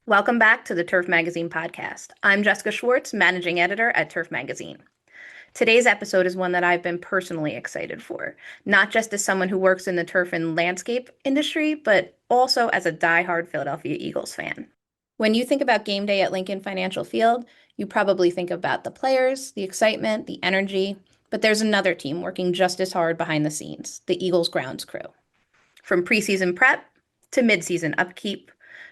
Welcome back to the Turf Magazine podcast. I'm Jessica Schwartz, managing editor at Turf Magazine. Today's episode is one that I've been personally excited for, not just as someone who works in the turf and landscape industry, but also as a diehard Philadelphia Eagles fan. When you think about game day at Lincoln Financial Field, you probably think about the players, the excitement, the energy, but there's another team working just as hard behind the scenes, the Eagles grounds crew. From preseason prep to midseason upkeep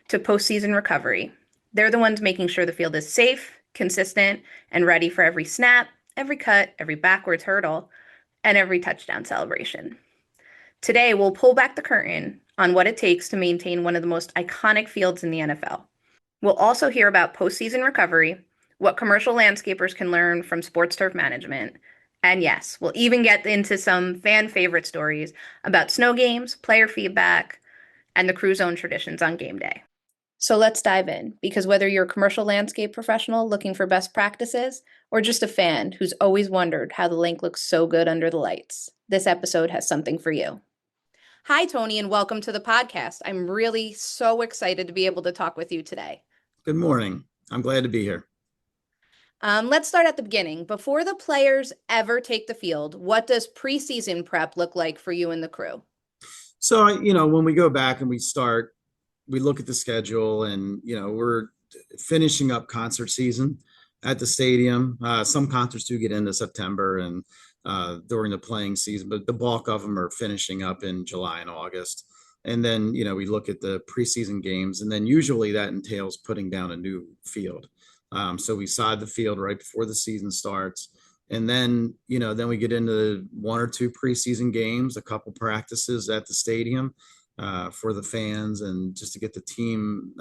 to postseason recovery, they're the ones making sure the field is safe, consistent, and ready for every snap, every cut, every backwards hurdle, and every touchdown celebration. Today, we'll pull back the curtain on what it takes to maintain one of the most iconic fields in the NFL. We'll also hear about postseason recovery, what commercial landscapers can learn from sports turf management, and yes, we'll even get into some fan favorite stories about snow games, player feedback, and the crew's own traditions on game day. So let's dive in, because whether you're a commercial landscape professional looking for best practices or just a fan who's always wondered how the link looks so good under the lights, this episode has something for you. Hi, Tony, and welcome to the podcast. I'm really so excited to be able to talk with you today. Good morning. I'm glad to be here. Let's start at the beginning. Before the players ever take the field, what does preseason prep look like for you and the crew? So, when we go back and we look at the schedule and, we're finishing up concert season at the stadium. Some concerts do get into September and during the playing season, but the bulk of them are finishing up in July and August. And then, we look at the preseason games, and then usually that entails putting down a new field. So we sod the field right before the season starts. And then, then we get into one or two preseason games, a couple practices at the stadium for the fans and just to get the team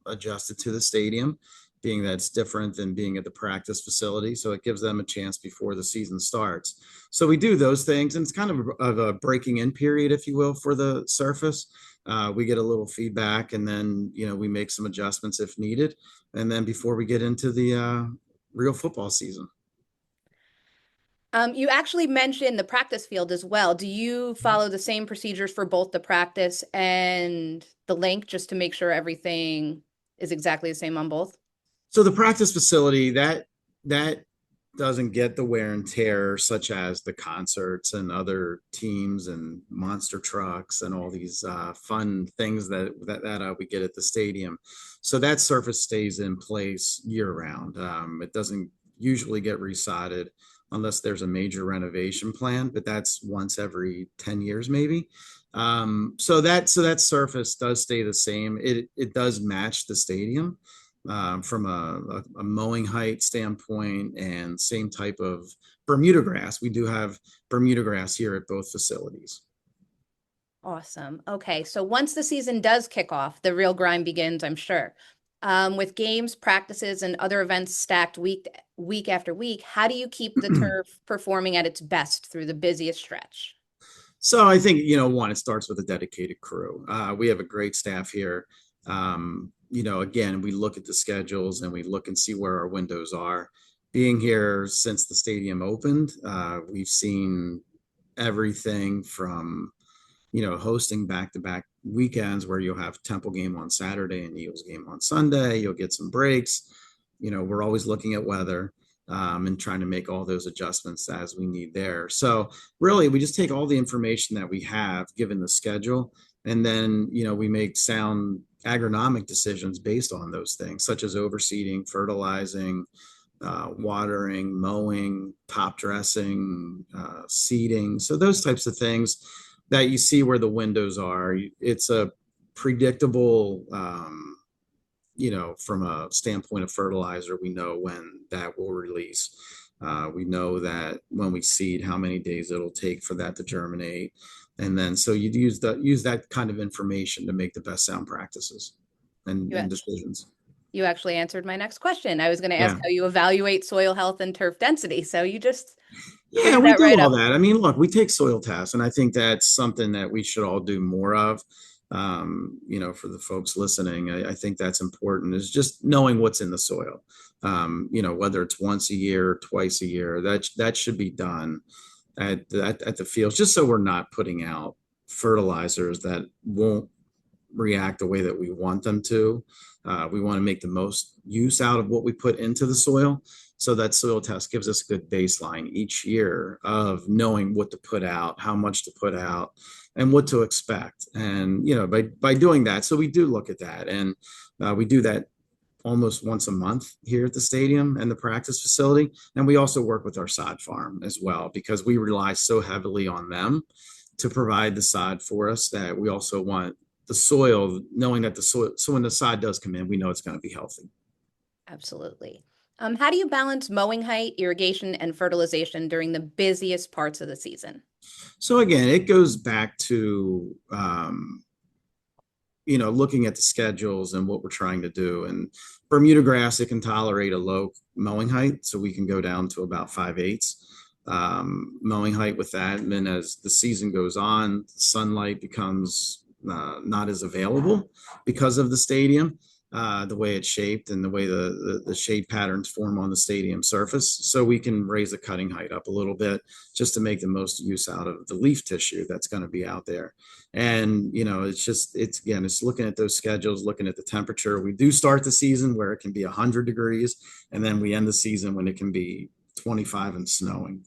adjusted to the stadium, being that it's different than being at the practice facility. So it gives them a chance before the season starts. So we do those things, and it's kind of a breaking in period, if you will, for the surface. We get a little feedback, and then, we make some adjustments if needed. And then before we get into the real football season. You actually mentioned the practice field as well. Do you follow the same procedures for both the practice and the link just to make sure everything is exactly the same on both? So the practice facility, that doesn't get the wear and tear such as the concerts and other teams and monster trucks and all these fun things that we get at the stadium. So that surface stays in place year round. It doesn't usually get resodded unless there's a major renovation plan, but that's once every 10 years maybe. So that surface does stay the same. It does match the stadium from a mowing height standpoint, and same type of Bermuda grass. We do have Bermuda grass here at both facilities. Awesome. Okay, so once the season does kick off, the real grind begins, I'm sure. With games, practices, and other events stacked week after week, how do you keep the turf performing at its best through the busiest stretch? So I think, one, it starts with a dedicated crew. We have a great staff here. Again, we look at the schedules and we look and see where our windows are. Being here since the stadium opened, we've seen everything from, hosting back-to-back weekends where you'll have Temple game on Saturday and Eagles game on Sunday. You'll get some breaks. We're always looking at weather and trying to make all those adjustments as we need there. So really, we just take all the information that we have given the schedule, and then, we make sound agronomic decisions based on those things, such as overseeding, fertilizing, watering, mowing, top dressing, seeding. So those types of things that you see where the windows are. It's a predictable, from a standpoint of fertilizer, we know when that will release. We know that when we seed, how many days it'll take for that to germinate. And then so you'd use that kind of information to make the best sound practices and decisions. You actually answered my next question. I was going to ask how you evaluate soil health and turf density. So you just we do all that. I mean, look, we take soil tests, and I think that's something that we should all do more of. For the folks listening, I think that's important, is just knowing what's in the soil. Whether it's once a year or twice a year, that should be done at the fields, just so we're not putting out fertilizers that won't react the way that we want them to. We want to make the most use out of what we put into the soil. So that soil test gives us a good baseline each year of knowing what to put out, how much to put out, and what to expect. And, by doing that, so we do look at that. And we do that almost once a month here at the stadium and the practice facility. And we also work with our sod farm as well, because we rely so heavily on them to provide the sod for us, that we also want the soil, knowing that the soil, so when the sod does come in, we know it's going to be healthy. Absolutely. How do you balance mowing height, irrigation, and fertilization during the busiest parts of the season? So again, it goes back to looking at the schedules and what we're trying to do. And Bermuda grass, it can tolerate a low mowing height, so we can go down to about 5/8 mowing height with that. And then as the season goes on, sunlight becomes not as available because of the stadium, the way it's shaped and the way the shade patterns form on the stadium surface. So we can raise the cutting height up a little bit just to make the most use out of the leaf tissue that's going to be out there. And, it's looking at those schedules, looking at the temperature. We do start the season where it can be 100 degrees, and then we end the season when it can be 25 and snowing.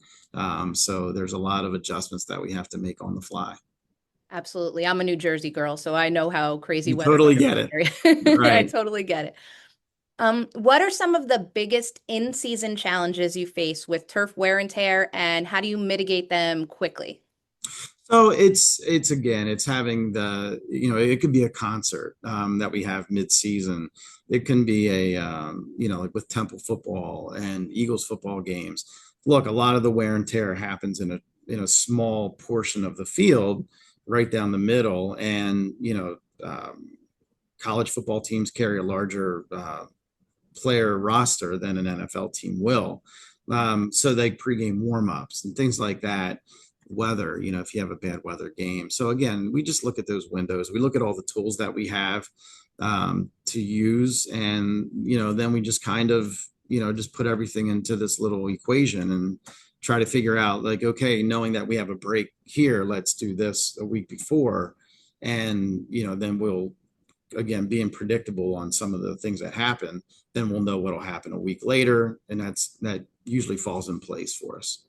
So there's a lot of adjustments that we have to make on the fly. Absolutely. I'm a New Jersey girl, so I know how crazy You weather totally gets get around it. here. I Right. totally get it. What are some of the biggest in-season challenges you face with turf wear and tear, and how do you mitigate them quickly? So it's again, it's having it could be a concert that we have mid-season. It can be like with Temple football and Eagles football games. Look, a lot of the wear and tear happens in a small portion of the field, right down the middle. And college football teams carry a larger player roster than an NFL team will. So they pregame warmups and things like that. Weather, if you have a bad weather game. So again, we just look at those windows. We look at all the tools that we have to use, and then we just kind of just put everything into this little equation and try to figure out, like, okay, knowing that we have a break here, let's do this a week before, and then we'll, again, being predictable on some of the things that happen, then we'll know what'll happen a week later, and that usually falls in place for us.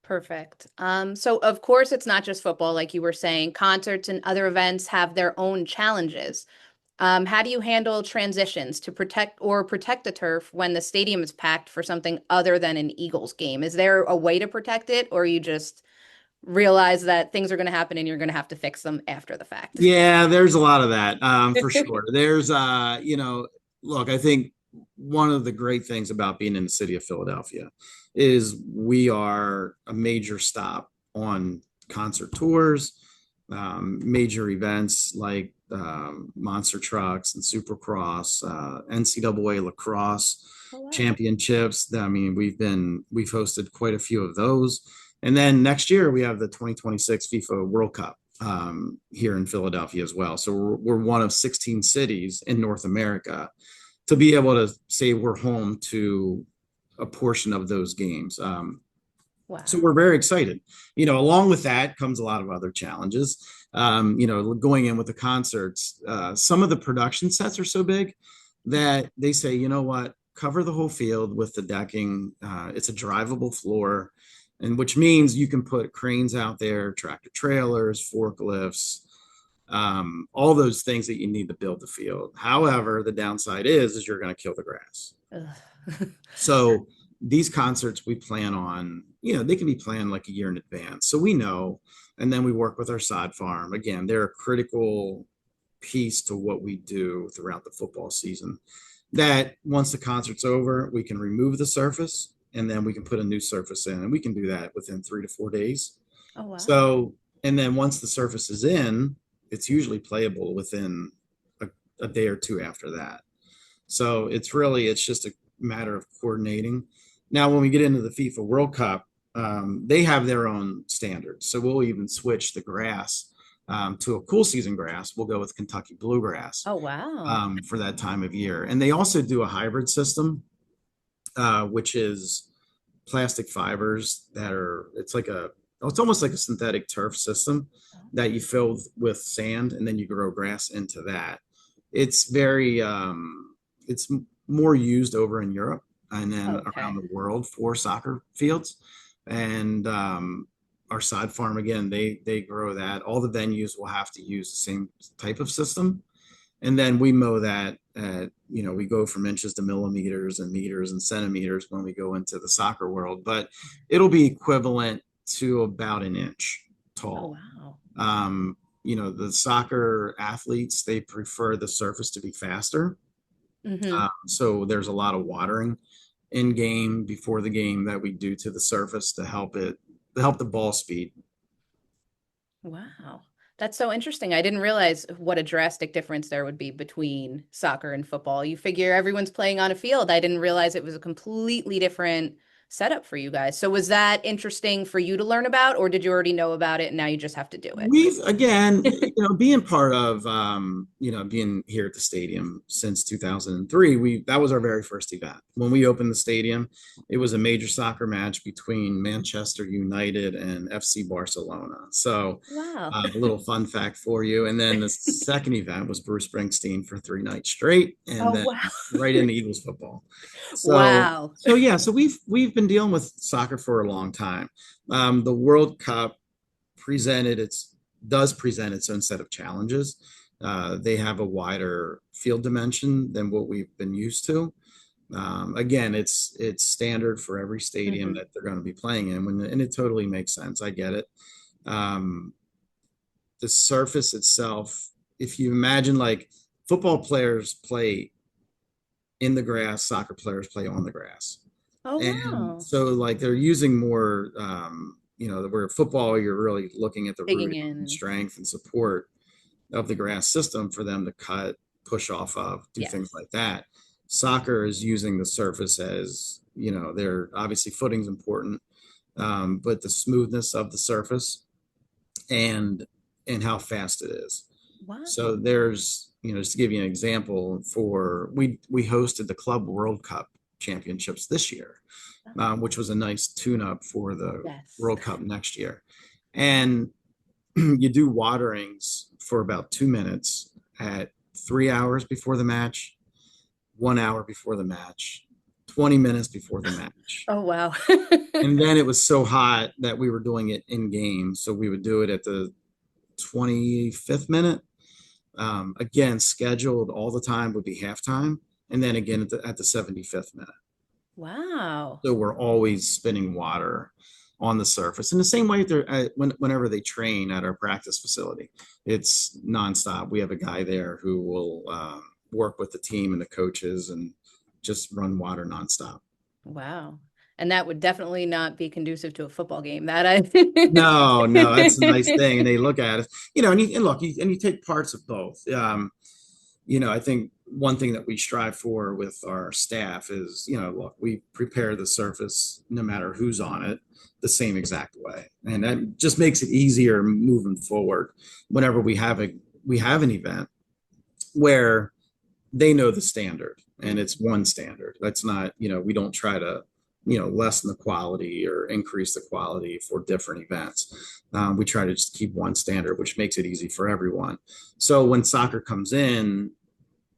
Perfect. So of course it's not just football, like you were saying. Concerts and other events have their own challenges. How do you handle transitions to protect the turf when the stadium is packed for something other than an Eagles game? Is there a way to protect it, or you just realize that things are going to happen and you're going to have to fix them after the fact? Yeah, there's a lot of that, for sure. There's, look, I think one of the great things about being in the city of Philadelphia is we are a major stop on concert tours, major events like monster trucks and supercross, NCAA lacrosse Oh, wow. championships. I mean, we've hosted quite a few of those. And then next year we have the 2026 FIFA World Cup here in Philadelphia as well. So we're one of 16 cities in North America to be able to say we're home to a portion of those games. So Wow. we're very excited. Along with that comes a lot of other challenges. Going in with the concerts, some of the production sets are so big that they say, you know what, cover the whole field with the decking. It's a drivable floor, and which means you can put cranes out there, tractor trailers, forklifts, all those things that you need to build the field. However, the downside is you're going to kill the grass. Ugh. So these concerts we plan on, they can be planned like a year in advance. So we know, and then we work with our sod farm. Again, they're a critical piece to what we do throughout the football season. That once the concert's over, we can remove the surface and then we can put a new surface in. And we can do that within 3 to 4 days. Oh, wow. So, and then once the surface is in, it's usually playable within a day or two after that. So it's just a matter of coordinating. Now, when we get into the FIFA World Cup, they have their own standards. So we'll even switch the grass to a cool season grass. We'll go with Kentucky bluegrass Oh, wow. for that time of year. And they also do a hybrid system, which is plastic fibers it's like a it's almost like a synthetic turf system that you fill with sand and then you grow grass into that. It's very it's more used over in Europe and then around Okay. the world for soccer fields. And our sod farm again, they grow that. All the venues will have to use the same type of system. And then we mow that at, we go from inches to millimeters and meters and centimeters when we go into the soccer world, but it'll be equivalent to about an inch Oh, tall. wow. The soccer athletes, they prefer the surface to be faster. Mm-hmm. So there's a lot of watering in game before the game that we do to the surface to help the ball speed. Wow. That's so interesting. I didn't realize what a drastic difference there would be between soccer and football. You figure everyone's playing on a field. I didn't realize it was a completely different setup for you guys. So was that interesting for you to learn about, or did you already know about it and now you just have to do We've again, it? being part of being here at the stadium since 2003, we that was our very first event. When we opened the stadium, it was a major soccer match between Manchester United and FC Barcelona. So, Wow. a little fun fact for you. And then the second event was Bruce Springsteen for 3 nights straight, and Oh, then wow. right into Eagles football. So, Wow. so yeah, so we've been dealing with soccer for a long time. The World Cup presented its does present its own set of challenges. They have a wider field dimension than what we've been used to. Again, it's standard for every stadium Hmm. that they're going to be playing in, and it totally makes sense. I get it. Um, the surface itself, if you imagine like football players play in the grass, soccer players play on the grass. Oh, And wow. so like they're using more, where football, you're really looking at the Digging root and in. strength and support of the grass system for them to cut, push off of, do things Yes. like that. Soccer is using the surface as, they're obviously footing's important, but the smoothness of the surface and how fast it is. So Wow. there's, just to give you an example, we hosted the Club World Cup championships this year, which was a nice tune-up for the Yes. World Cup next year. And you do waterings for about 2 minutes at 3 hours before the match, 1 hour before the match, 20 minutes before the match. Oh, wow. And then it was so hot that we were doing it in game. So we would do it at the 25th minute. Again, scheduled all the time would be halftime. And then again at the 75th minute. Wow. So we're always spinning water on the surface. In the same way, whenever they train at our practice facility, it's nonstop. We have a guy there who will work with the team and the coaches and just run water nonstop. Wow. And that would definitely not be conducive to a football game. That I No, no, that's a nice thing. And they look at it, and look, and you take parts of both. I think one thing that we strive for with our staff is, look, we prepare the surface no matter who's on it the same exact way. And that just makes it easier moving forward whenever we have an event where they know the standard and it's one standard. That's not, we don't try to, lessen the quality or increase the quality for different events. We try to just keep one standard, which makes it easy for everyone. So when soccer comes in,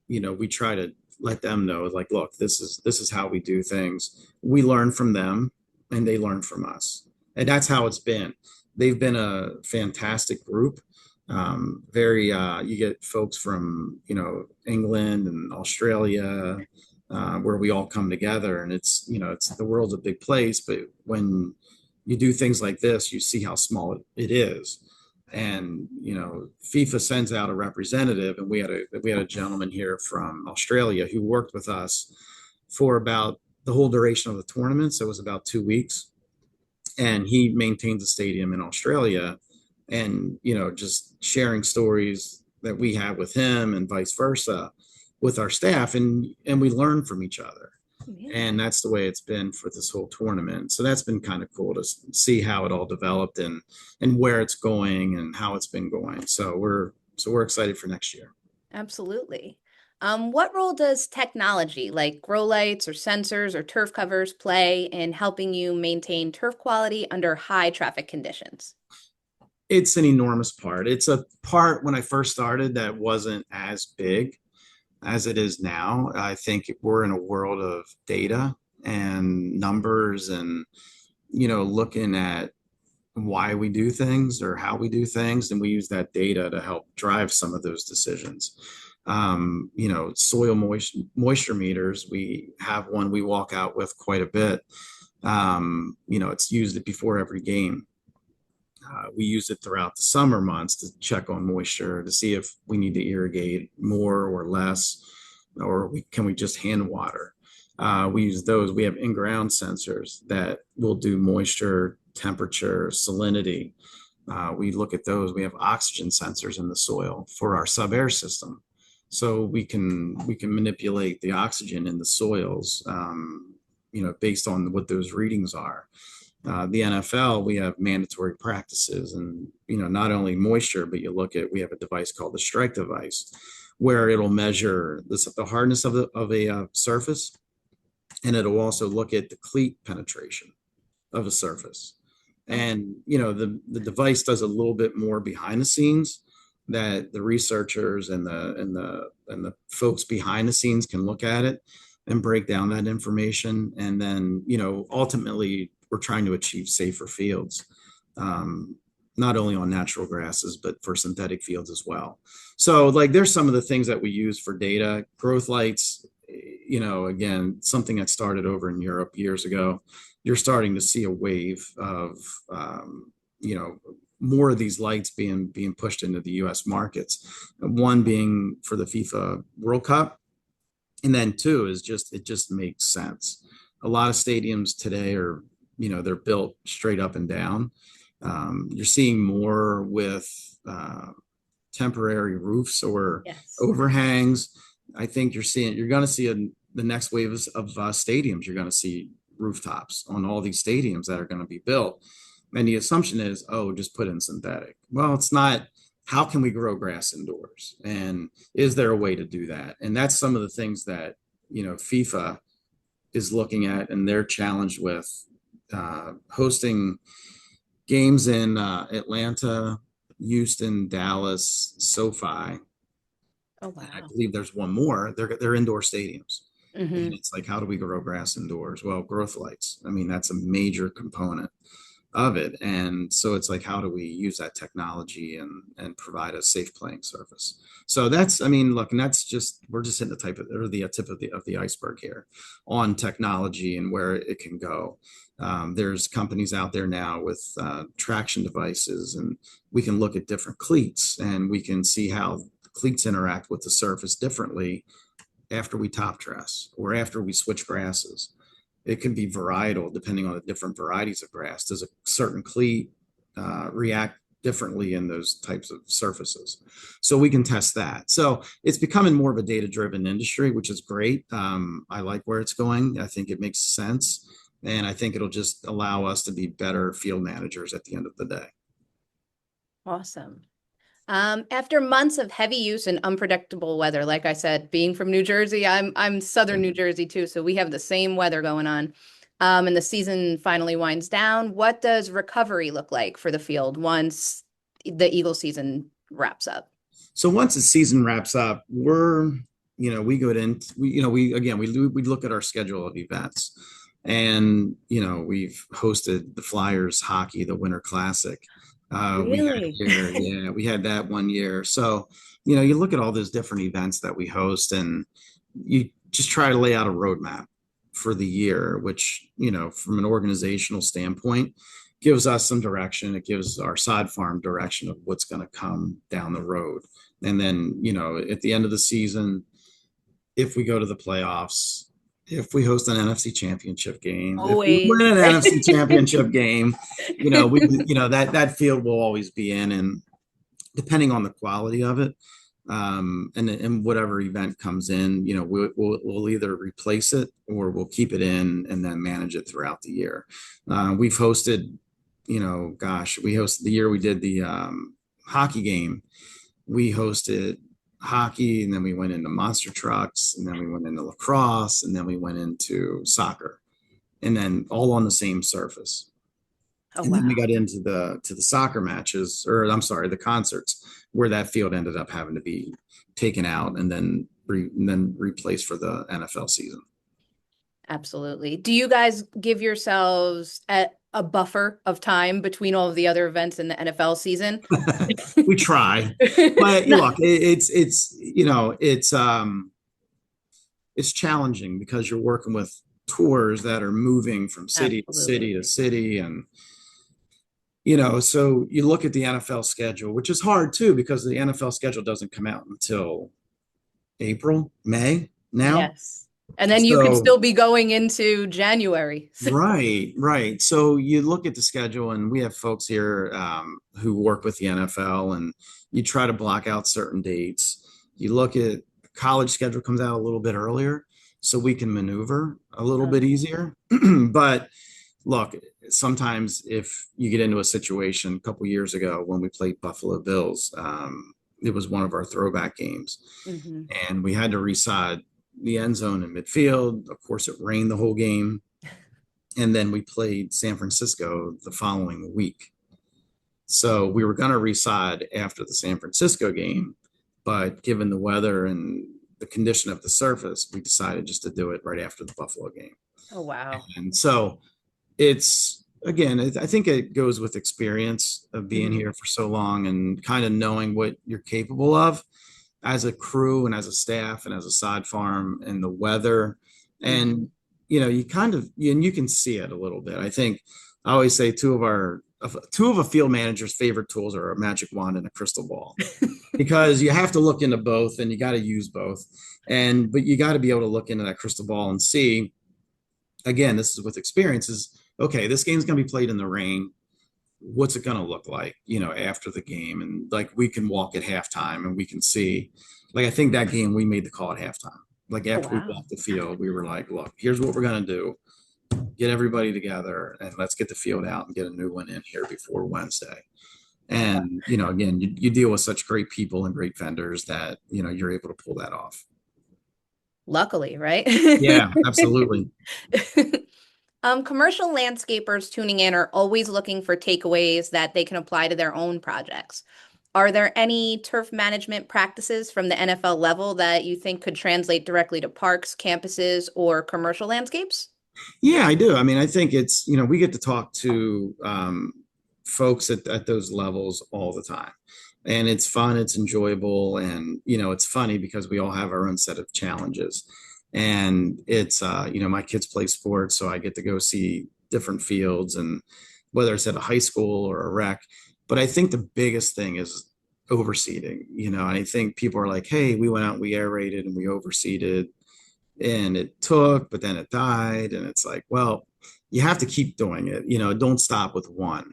we try to let them know, like, look, this is how we do things. We learn from them and they learn from us. And that's how it's been. They've been a fantastic group. You get folks from, England and Australia, where we all come together, and it's the world's a big place, but when you do things like this, you see how small it is. And FIFA sends out a representative, and we had a gentleman here from Australia who worked with us for about the whole duration of the tournament. So it was about 2 weeks, and he maintains a stadium in Australia, and just sharing stories that we have with him and vice versa with our staff, and we learn from each other. Yeah. And that's the way it's been for this whole tournament. So that's been kind of cool to see how it all developed and where it's going and how it's been going. So we're excited for next year. Absolutely. What role does technology like grow lights or sensors or turf covers play in helping you maintain turf quality under high traffic conditions? It's an enormous part. It's a part when I first started that wasn't as big as it is now. I think we're in a world of data and numbers and, looking at why we do things or how we do things. And we use that data to help drive some of those decisions. Soil moisture meters, we have one we walk out with quite a bit. It's used before every game. We use it throughout the summer months to check on moisture to see if we need to irrigate more or less, or can we just hand water. We use those. We have in-ground sensors that will do moisture, temperature, salinity. We look at those. We have oxygen sensors in the soil for our sub-air system, so we can manipulate the oxygen in the soils, based on what those readings are. The NFL, we have mandatory practices, and not only moisture, but we have a device called the strike device, where it'll measure the hardness of a surface, and it'll also look at the cleat penetration of a surface. And the device does a little bit more behind the scenes that the researchers and the folks behind the scenes can look at it and break down that information. And then ultimately we're trying to achieve safer fields, not only on natural grasses, but for synthetic fields as well. So like there's some of the things that we use for data. Growth lights, again, something that started over in Europe years ago. You're starting to see a wave of, more of these lights being pushed into the U.S. markets. One being for the FIFA World Cup, and then two is it just makes sense. A lot of stadiums today are, they're built straight up and down. You're seeing more with temporary roofs or Yes. overhangs. I think you're going to see the next wave of stadiums. You're going to see rooftops on all these stadiums that are going to be built. And the assumption is, oh, just put in synthetic. Well, it's not. How can we grow grass indoors? And is there a way to do that? And that's some of the things that, FIFA is looking at, and they're challenged with hosting games in Atlanta, Houston, Dallas, SoFi. Oh, And I wow. believe there's one more. They're indoor stadiums. And Hmm. it's like, how do we grow grass indoors? Well, growth lights. I mean, that's a major component of it. And so it's like, how do we use that technology and provide a safe playing surface? So that's, I mean, look, and that's just, we're just hitting the type of, or the tip of the iceberg here on technology and where it can go. There's companies out there now with traction devices, and we can look at different cleats and we can see how cleats interact with the surface differently after we top dress or after we switch grasses. It can be varietal depending on the different varieties of grass. Does a certain cleat react differently in those types of surfaces? So we can test that. So it's becoming more of a data driven industry, which is great. I like where it's going. I think it makes sense. And I think it'll just allow us to be better field managers at the end of the day. Awesome. After months of heavy use and unpredictable weather, like I said, being from New Jersey, I'm southern New Jersey too, so we have the same weather going on. And the season finally winds down. What does recovery look like for the field once the Eagle season wraps up? So once the season wraps up, we go in, we look at our schedule of events, and we've hosted the Flyers hockey, the Winter Classic. We had Really? here, yeah, we had that one year. So you look at all those different events that we host, and you just try to lay out a roadmap for the year, which from an organizational standpoint gives us some direction. It gives our sod farm direction of what's going to come down the road. And then, at the end of the season, if we go to the playoffs, if we host an NFC championship game, if we win Always. an NFC championship game, that field will always be in, and depending on the quality of it, and whatever event comes in, we'll either replace it or we'll keep it in and then manage it throughout the year. We've hosted, we hosted the year we did the hockey game. We hosted hockey, and then we went into monster trucks, and then we went into lacrosse, and then we went into soccer, and then all on the same surface. Oh, And then we wow. got into the soccer matches, or I'm sorry, the concerts, where that field ended up having to be taken out and then replaced for the NFL season. Absolutely. Do you guys give yourselves a buffer of time between all of the other events in the NFL season? We try, but No, look, it's challenging because you're working with tours that are moving from city to absolutely. city to city, and so you look at the NFL schedule, which is hard too because the NFL schedule doesn't come out until April, May now. Yes. And then you could So still be going into January. right, right. So you look at the schedule, and we have folks here who work with the NFL, and you try to block out certain dates. You look at college schedule comes out a little bit earlier, so we can maneuver a little bit Okay. easier. But look, sometimes if you get into a situation, a couple years ago when we played Buffalo Bills, it was one of our throwback games, Hmm. and we had to reside the end zone in midfield. Of course, it rained the whole game, and then we played San Francisco the following week. So we were going to reside after the San Francisco game, but given the weather and the condition of the surface, we decided just to do it right after the Buffalo game. Oh, wow. And so it's again, I think it goes with experience of being Hmm. here for so long and kind of knowing what you're capable of as a crew and as a staff and as a side farm and the weather. Hmm. And you kind of and you can see it a little bit. I think I always say two of a field manager's favorite tools are a magic wand and a crystal ball, because you have to look into both and you got to use both. And but you got to be able to look into that crystal ball and see, again, this is with experiences. Okay, this game's going to be played in the rain. What's it going to look like, after the game? And like we can walk at halftime and we can see, like, I think that game we made the call at halftime. Like Oh, after we wow. walked the field, we were like, look, here's what we're going to do. Get everybody together and let's get the field out and get a new one in here before Wednesday. And, again, you deal with such great people and great vendors that, you're able to pull that off. Luckily, right? Yeah, absolutely. Commercial landscapers tuning in are always looking for takeaways that they can apply to their own projects. Are there any turf management practices from the NFL level that you think could translate directly to parks, campuses, or commercial landscapes? Yeah, I do. I mean, I think it's, we get to talk to folks at those levels all the time. And it's fun, it's enjoyable, and, it's funny because we all have our own set of challenges. And it's, my kids play sports, so I get to go see different fields, and whether it's at a high school or a rec. But I think the biggest thing is overseeding, and I think people are like, hey, we went out and we aerated and we overseeded and it took, but then it died. And it's like, well, you have to keep doing it, don't stop with one.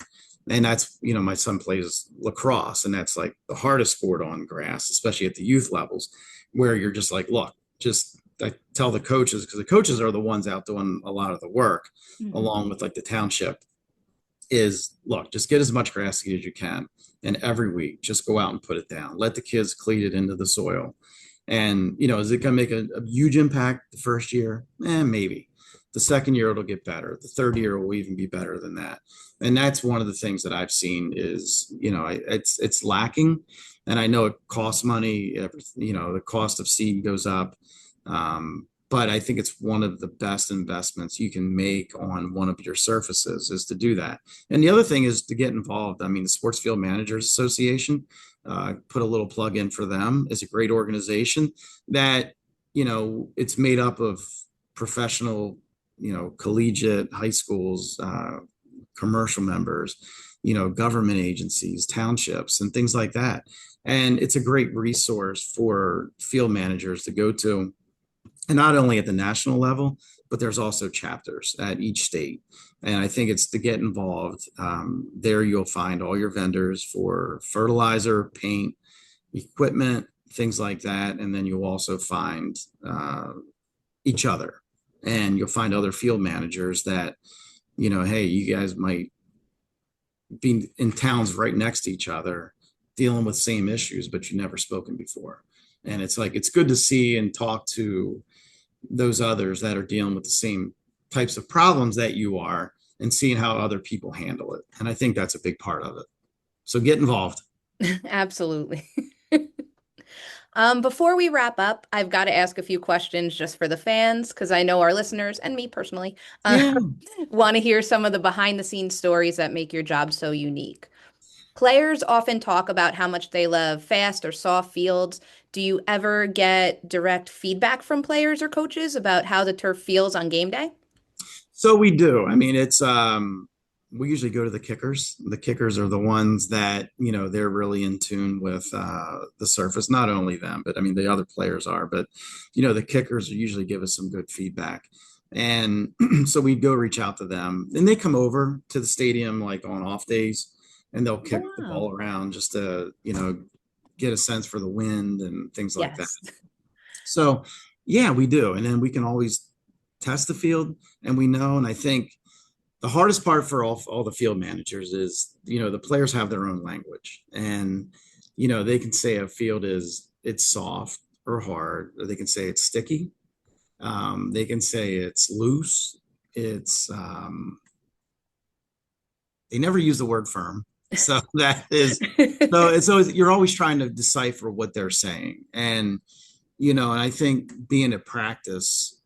And that's, my son plays lacrosse, and that's like the hardest sport on grass, especially at the youth levels, where you're just like, look, just I tell the coaches, because the coaches are the ones out doing a lot of the work, Mhm. along with like the township, is look, just get as much grass seed as you can. And every week, just go out and put it down. Let the kids cleat it into the soil. And, is it going to make a huge impact the first year? Maybe. The second year, it'll get better. The third year will even be better than that. And that's one of the things that I've seen is, it's lacking. And I know it costs money. The cost of seed goes up. But I think it's one of the best investments you can make on one of your surfaces is to do that. And the other thing is to get involved. I mean, the Sports Field Managers Association, put a little plug in for them, is a great organization that, it's made up of professional, collegiate high schools, commercial members, government agencies, townships, and things like that. And it's a great resource for field managers to go to, and not only at the national level, but there's also chapters at each state. And I think it's to get involved. There you'll find all your vendors for fertilizer, paint, equipment, things like that. And then you'll also find each other, and you'll find other field managers that, hey, you guys might be in towns right next to each other dealing with same issues, but you've never spoken before. And it's like, it's good to see and talk to those others that are dealing with the same types of problems that you are and seeing how other people handle it. And I think that's a big part of it. So get involved. Absolutely. Before we wrap up, I've got to ask a few questions just for the fans, because I know our listeners and me personally Yeah. want to hear some of the behind the scenes stories that make your job so unique. Players often talk about how much they love fast or soft fields. Do you ever get direct feedback from players or coaches about how the turf feels on game day? So we do. I mean, it's we usually go to the kickers. The kickers are the ones that, they're really in tune with the surface. Not only them, but I mean the other players are, but the kickers usually give us some good feedback. And so we go reach out to them and they come over to the stadium like on off days and they'll Oh, kick the wow. ball around just to, get a sense for the wind and things like that. Yes. So, yeah, we do. And then we can always test the field and we know. And I think the hardest part for all the field managers is, the players have their own language and, they can say a field it's soft or hard, or they can say it's sticky. They can say it's loose. It's, they never use the word firm. So that is, so you're always trying to decipher what they're saying. And I think being at practice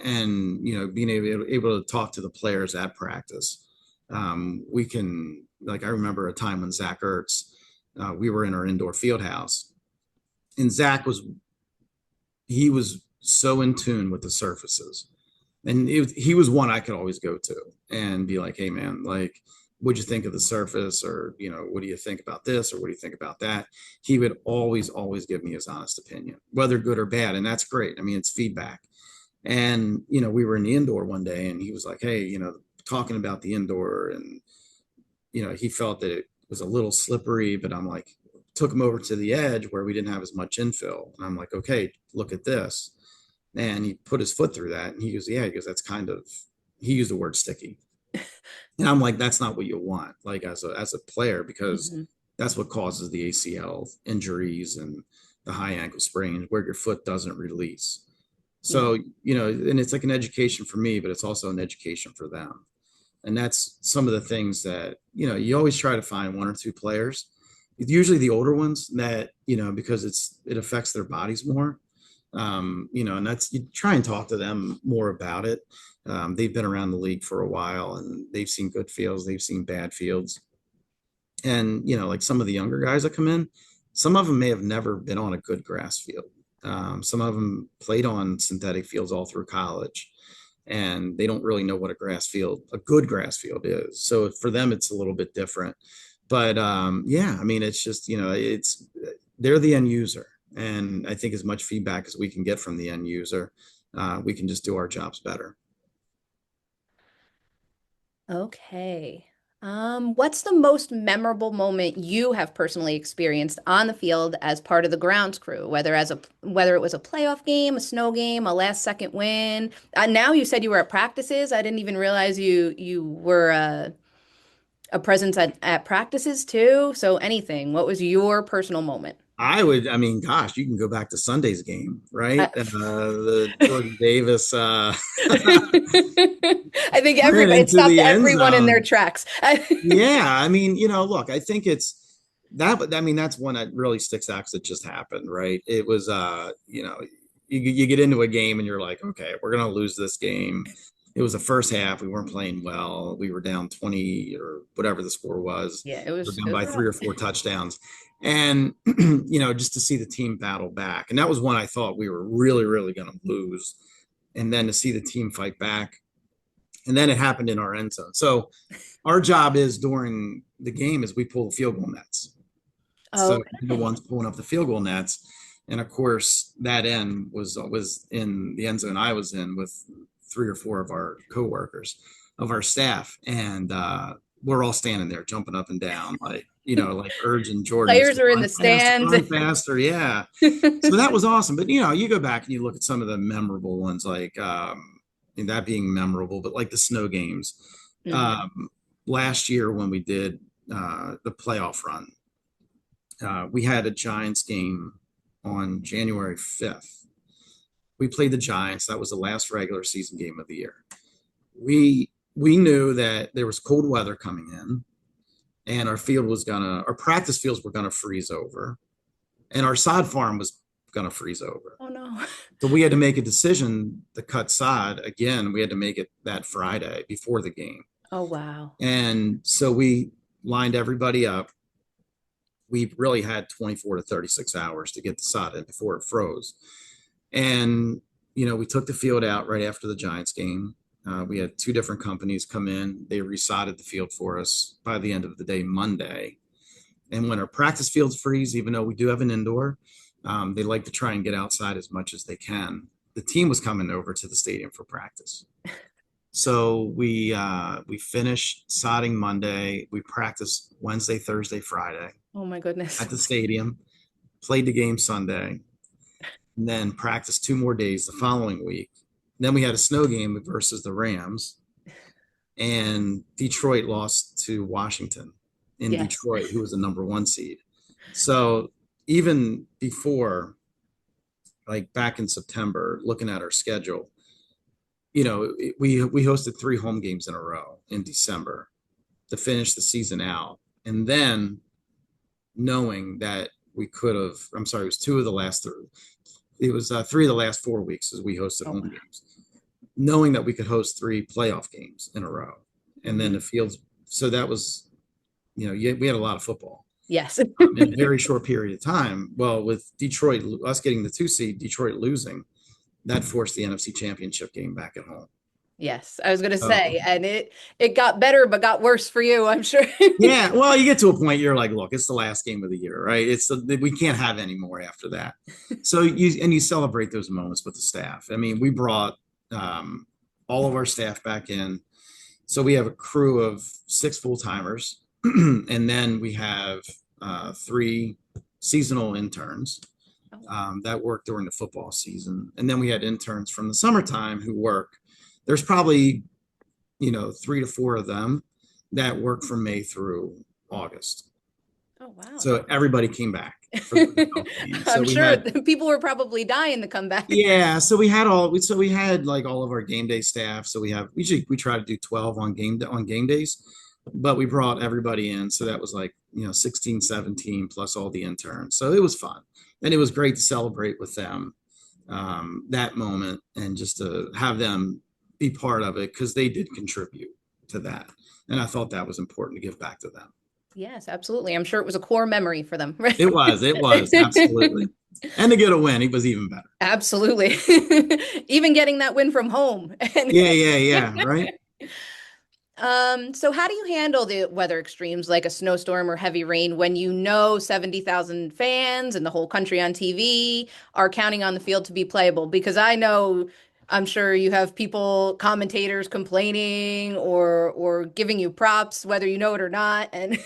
and, being able to talk to the players at practice, we can, like, I remember a time when Zach Ertz, we were in our indoor field house and he was so in tune with the surfaces. And he was one I could always go to and be like, hey, man, like, what'd you think of the surface? Or, what do you think about this? Or what do you think about that? He would always give me his honest opinion, whether good or bad. And that's great. I mean, it's feedback. And, we were in the indoor one day and he was like, hey, talking about the indoor and, he felt that it was a little slippery, but I'm like, took him over to the edge where we didn't have as much infill. And I'm like, okay, look at this. And he put his foot through that. And he goes, yeah, he goes, that's kind of, he used the word sticky. And I'm like, that's not what you want, like as a player, because Mhm. that's what causes the ACL injuries and the high ankle sprains where your foot doesn't release. Yeah. So, and it's like an education for me, but it's also an education for them. And that's some of the things that, you always try to find one or two players, usually the older ones that, because it affects their bodies more. And that's, you try and talk to them more about it. They've been around the league for a while and they've seen good fields, they've seen bad fields. And, like some of the younger guys that come in, some of them may have never been on a good grass field. Some of them played on synthetic fields all through college and they don't really know what a good grass field is. So for them, it's a little bit different. But yeah, I mean, it's just, they're the end user. And I think as much feedback as we can get from the end user, we can just do our jobs better. Okay. What's the most memorable moment you have personally experienced on the field as part of the grounds crew, whether it was a playoff game, a snow game, a last second win? Now you said you were at practices. I didn't even realize you were a presence at practices too. So anything. What was your personal moment? I mean, gosh, you can go back to Sunday's game, right? Uh, The Jordan Davis I think ran it into stopped the end everyone in their zone. tracks. Yeah, I mean, look, I think it's that. I mean, that's one that really sticks out because it just happened, right? It was, you get into a game and you're like, okay, we're gonna lose this game. It was the first half. We weren't playing well. We were down 20 or whatever the score was. Yeah, We're it down was by three rough. or four touchdowns. And, just to see the team battle back. And that was one I thought we were really, really going to lose. And then to see the team fight back. And then it happened in our end zone. So our job is during the game is we pull the field goal nets. So the Okay. ones pulling up the field goal nets. And of course, that end was in the end zone I was in with three or four of our coworkers of our staff, and we're all standing there jumping up and down, like like urging Jordan to Players say, are in the stands. run faster, yeah. So that was awesome. But you go back and you look at some of the memorable ones, like and that being memorable, but like the snow games. Mhm. Um, Last year when we did the playoff run, we had a Giants game on January 5th. We played the Giants. That was the last regular season game of the year. We knew that there was cold weather coming in, and our practice fields were gonna freeze over, and our sod farm was gonna freeze over. Oh no. So we had to make a decision to cut sod again. We had to make it that Friday before the game. Oh wow. And so we lined everybody up. We really had 24 to 36 hours to get the sod in before it froze. And, we took the field out right after the Giants game. We had two different companies come in. They resodded the field for us by the end of the day, Monday. And when our practice fields freeze, even though we do have an indoor, they like to try and get outside as much as they can. The team was coming over to the stadium for practice. So we finished sodding Monday. We practiced Wednesday, Thursday, Friday Oh my goodness. at the stadium, played the game Sunday, and then practiced 2 more days the following week. Then we had a snow game versus the Rams, and Detroit lost to Washington in Yes. Detroit, who was the number 1 seed. So even before, like back in September, looking at our schedule, we hosted 3 home games in a row in December to finish the season out. And then knowing that we could have, I'm sorry, it was 2 of the last 3. It was 3 of the last 4 weeks as we hosted home games, knowing that we could host 3 playoff games in a row. And then the fields. So that was, we had a lot of football Yes. in a very short period of time. Well, with Detroit, us getting the 2 seed, Detroit losing, that forced the NFC Championship game back at home. Yes, I was going to So, say, and it got better, but got worse for you, I'm sure. yeah, well, you get to a point you're like, look, it's the last game of the year, right? We can't have any more after that. So you celebrate those moments with the staff. I mean, we brought all of our staff back in. So we have a crew of 6 full timers, and then we have 3 seasonal interns that work during the football season, and then we had interns from the summertime who work. There's probably 3 to 4 of them that work from May through August. Oh wow. So everybody came back for the game. So I'm we sure had, people were probably dying to come back. yeah, so we had like all of our game day staff. So we try to do 12 on game days, but we brought everybody in. So that was like 16, 17 plus all the interns. So it was fun. And it was great to celebrate with them that moment, and just to have them be part of it, because they did contribute to that. And I thought that was important to give back to them. Yes, absolutely. I'm sure it was a core memory for them, right? It was absolutely. And to get a win, it was even better. Absolutely. Even getting that win from home. Yeah. Right. So how do you handle the weather extremes like a snowstorm or heavy rain when 70,000 fans and the whole country on TV are counting on the field to be playable? Because I'm sure you have commentators complaining or giving you props, whether you know it or not. And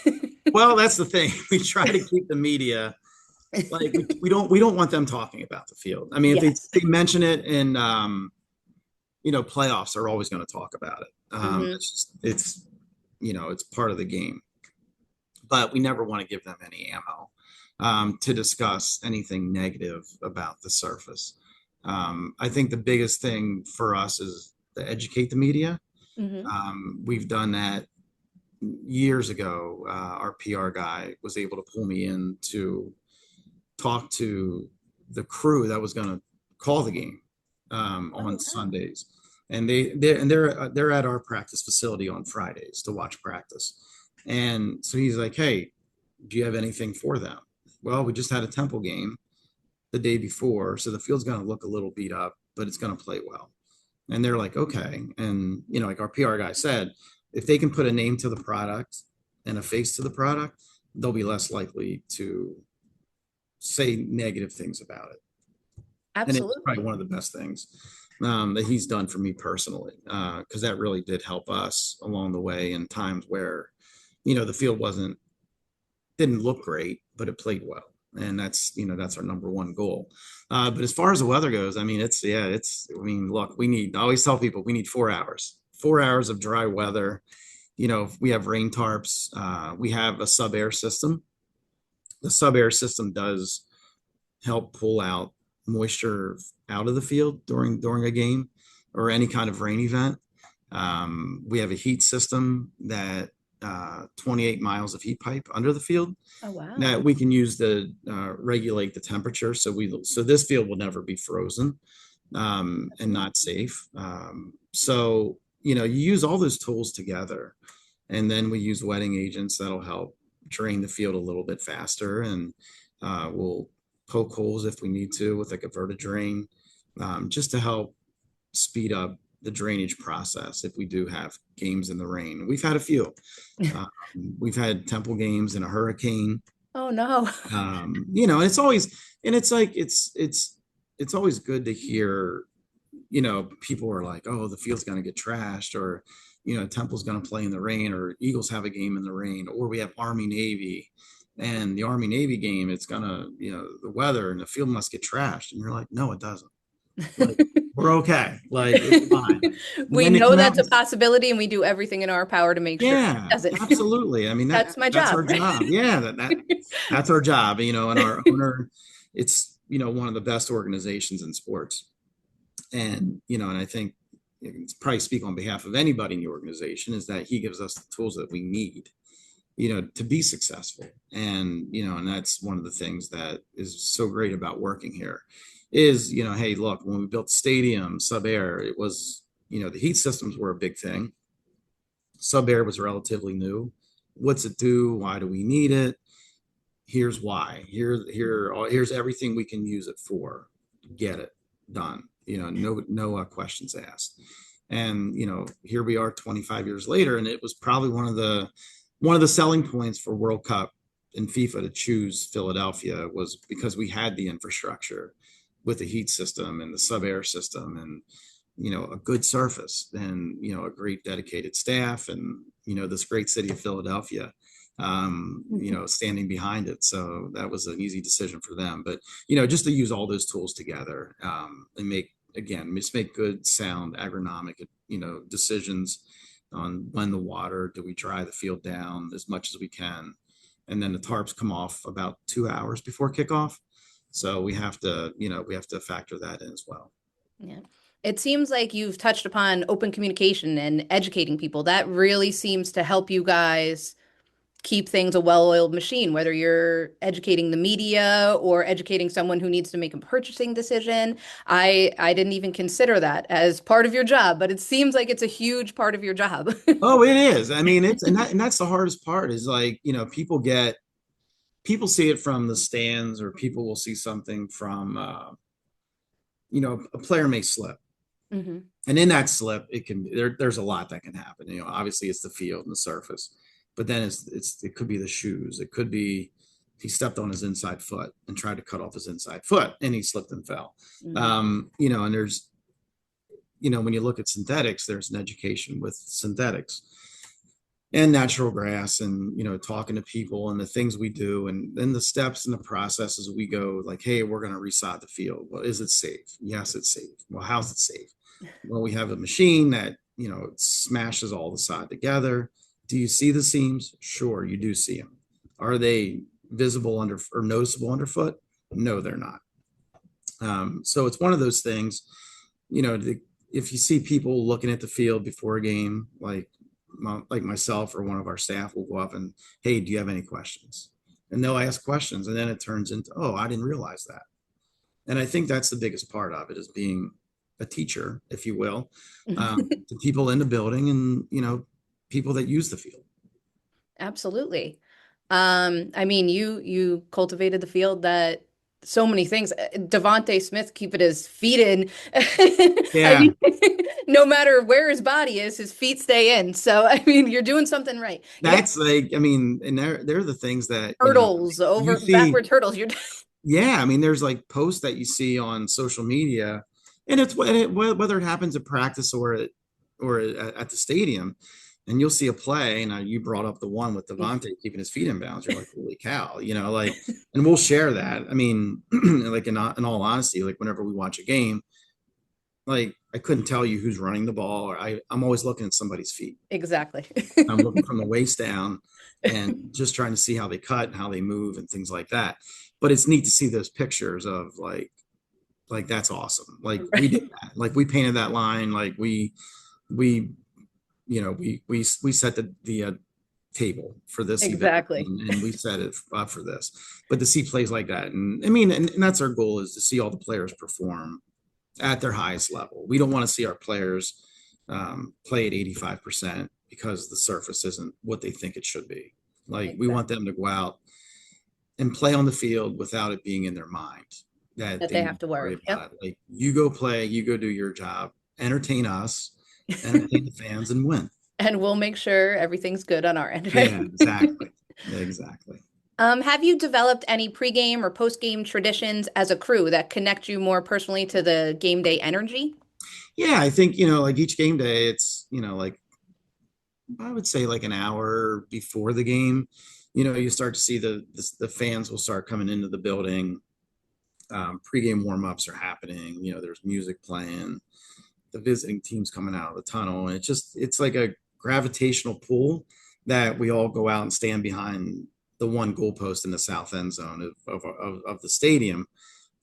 Well, that's the thing. We try to keep the media, like we don't want them talking about the field. I mean, if yes. they mention it in playoffs, are always going to talk about it. Mhm. It's part of the game, but we never want to give them any ammo to discuss anything negative about the surface. I think the biggest thing for us is to educate the media. Mhm. We've done that years ago. Our PR guy was able to pull me in to talk to the crew that was going to call the game on Sundays, and they're at our practice facility on Fridays to watch practice. And so he's like, "Hey, do you have anything for them?" Well, we just had a Temple game the day before, so the field's going to look a little beat up, but it's going to play well. And they're like, okay. And like our PR guy said, if they can put a name to the product and a face to the product, they'll be less likely to say negative things about it. And it's probably Absolutely. one of the best things that he's done for me personally, because that really did help us along the way in times where, the field didn't look great, but it played well. And that's our number one goal. But as far as the weather goes, I mean, look, I always tell people we need 4 hours of dry weather. We have rain tarps. We have a sub air system. The sub air system does help pull out moisture out of the field during a game or any kind of rain event. We have a heat system that 28 miles of heat pipe under the field Oh, wow. that we can use to regulate the temperature. So this field will never be frozen That's and neat. not safe. So you use all those tools together, and then we use wetting agents that'll help drain the field a little bit faster, and we'll poke holes if we need to with like a vertidrain, just to help speed up the drainage process if we do have games in the rain. We've had a few. Um, we've had Temple games in a hurricane. Oh, no. And it's always and it's like it's always good to hear, people are like, oh, the field's going to get trashed, or Temple's going to play in the rain, or Eagles have a game in the rain, or we have Army Navy, and the Army Navy game, it's gonna, the weather and the field must get trashed, and you're like, no, it doesn't. Like, we're okay, like it's fine. And We then they know come out that's and a possibility, and we do everything in our power to make sure it yeah, doesn't. absolutely. I mean, That's my that's job. our job. Yeah, that's our job, and our owner, it's, one of the best organizations in sports. And, and I think it's probably speak on behalf of anybody in the organization is that he gives us the tools that we need, to be successful. And, and that's one of the things that is so great about working here is, hey, look, when we built stadium sub air, it was, the heat systems were a big thing. Sub air was relatively new. What's it do? Why do we need it? Here's why. Here's everything we can use it for. Get it done. No questions asked. And here we are 25 years later, and it was probably one of the selling points for World Cup and FIFA to choose Philadelphia was because we had the infrastructure with the heat system and the sub air system, and a good surface, and a great dedicated staff, and this great city of Philadelphia, standing behind it. So that was an easy decision for them. But just to use all those tools together, and make good, sound agronomic, decisions on when the water, do we dry the field down as much as we can, and then the tarps come off about 2 hours before kickoff. So we have to factor that in as well. Yeah. It seems like you've touched upon open communication and educating people. That really seems to help you guys keep things a well-oiled machine, whether you're educating the media or educating someone who needs to make a purchasing decision. I didn't even consider that as part of your job, but it seems like it's a huge part of your job. Oh, it is. I mean, and that's the hardest part is like, people see it from the stands, or people will see something from, a player may slip. Hmm. And in that slip, there's a lot that can happen. Obviously it's the field and the surface, but then it could be the shoes. It could be he stepped on his inside foot and tried to cut off his inside foot and he slipped and fell. Hmm. And there's, when you look at synthetics, there's an education with synthetics and natural grass, and talking to people and the things we do, and then the steps and the processes we go, like, hey, we're going to resod the field. Well, is it safe? Yes, it's safe. Well, how's it safe? Well, we have a machine that smashes all the sod together. Do you see the seams? Sure, you do see them. Are they visible under or noticeable underfoot? No, they're not. So it's one of those things, if you see people looking at the field before a game, like myself or one of our staff will go up and, hey, do you have any questions? And they'll ask questions, and then it turns into, oh, I didn't realize that. And I think that's the biggest part of it, is being a teacher, if you will, to people in the building, and people that use the field. Absolutely. I mean, you cultivated the field that so many things. Devonte Smith keep it his feet in. I Yeah, mean, no matter where his body is, his feet stay in. So I mean, you're doing something right. that's like, I mean, and they're the things that Hurdles you over see. backwards hurdles. You're Yeah, I mean, there's like posts that you see on social media, and whether it happens at practice or at the stadium, and you'll see a play. And you brought up the one with Devontae keeping his feet in bounds. You're like, holy cow, like, and we'll share that. I mean, like in all honesty, like whenever we watch a game, like I couldn't tell you who's running the ball, or I'm always looking at somebody's feet. exactly. I'm looking from the waist down and just trying to see how they cut and how they move and things like that. but it's neat to see those pictures of like that's awesome. Like we did that. Like we painted that line. Like we we set the table for this event, Exactly. and we set it up for this. But to see plays like that, and I mean, and that's our goal, is to see all the players perform at their highest level. We don't want to see our players play at 85% because the surface isn't what they think it should be. Like we want Exactly. them to go out and play on the field without it being in their mind that That they they need have to to worry worry. Yep. about it. Like you go play, you go do your job, entertain us, entertain the fans, and win. And we'll make sure everything's good on our end, right? Yeah, exactly. Exactly. Have you developed any pregame or postgame traditions as a crew that connect you more personally to the game day energy? Yeah, I think, like each game day, it's, like I would say like an hour before the game, you start to see the fans will start coming into the building. Pregame warm-ups are happening, there's music playing, the visiting team's coming out of the tunnel, and it's like a gravitational pull that we all go out and stand behind the one goalpost in the south end zone of the stadium,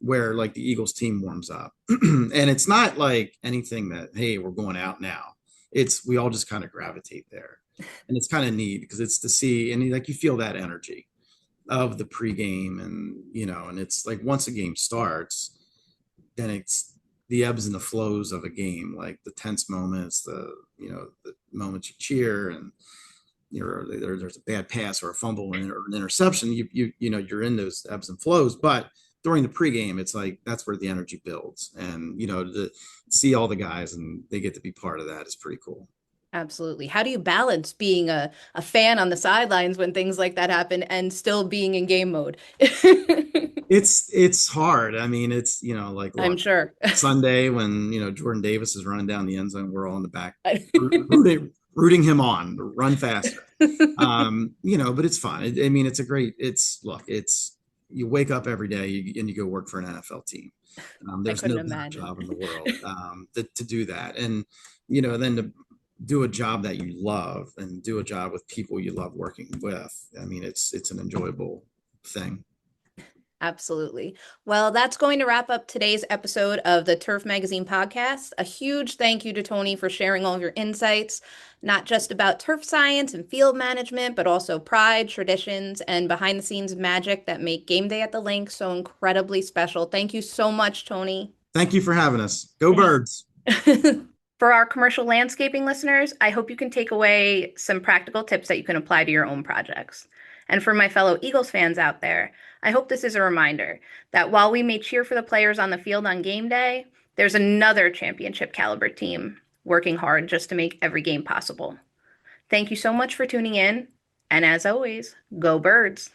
where like the Eagles team warms up. And it's not like anything that, hey, we're going out now. It's we all just kind of gravitate there. And it's kind of neat because it's to see, and like you feel that energy of the pregame, and and it's like once a game starts, then it's the ebbs and the flows of a game, like the tense moments, the moments you cheer, and there's a bad pass or a fumble or an interception. You're in those ebbs and flows, but during the pregame, it's like that's where the energy builds, and to see all the guys and they get to be part of that is pretty cool. Absolutely. How do you balance being a fan on the sidelines when things like that happen and still being in game mode? It's hard. I mean, it's like I'm look, sure. Sunday when Jordan Davis is running down the end zone, we're all in the back rooting him on, run faster. But it's fun. I mean, it's a great. It's look, it's you wake up every day and you go work for an NFL team. I There's couldn't no better imagine. job in the world to do that, and then to do a job that you love and do a job with people you love working with. I mean, it's an enjoyable thing. Absolutely. Well, that's going to wrap up today's episode of the Turf Magazine podcast. A huge thank you to Tony for sharing all of your insights, not just about turf science and field management, but also pride, traditions, and behind the scenes magic that make game day at the link so incredibly special. Thank you so much, Tony. Thank you for having us. Go Thank Birds. For our commercial landscaping listeners, I hope you can take away some practical tips that you can apply to your own projects. And for my fellow Eagles fans out there, I hope this is a reminder that while we may cheer for the players on the field on game day, there's another championship caliber team working hard just to make every game possible. Thank you so much for tuning in. And as always, go Birds.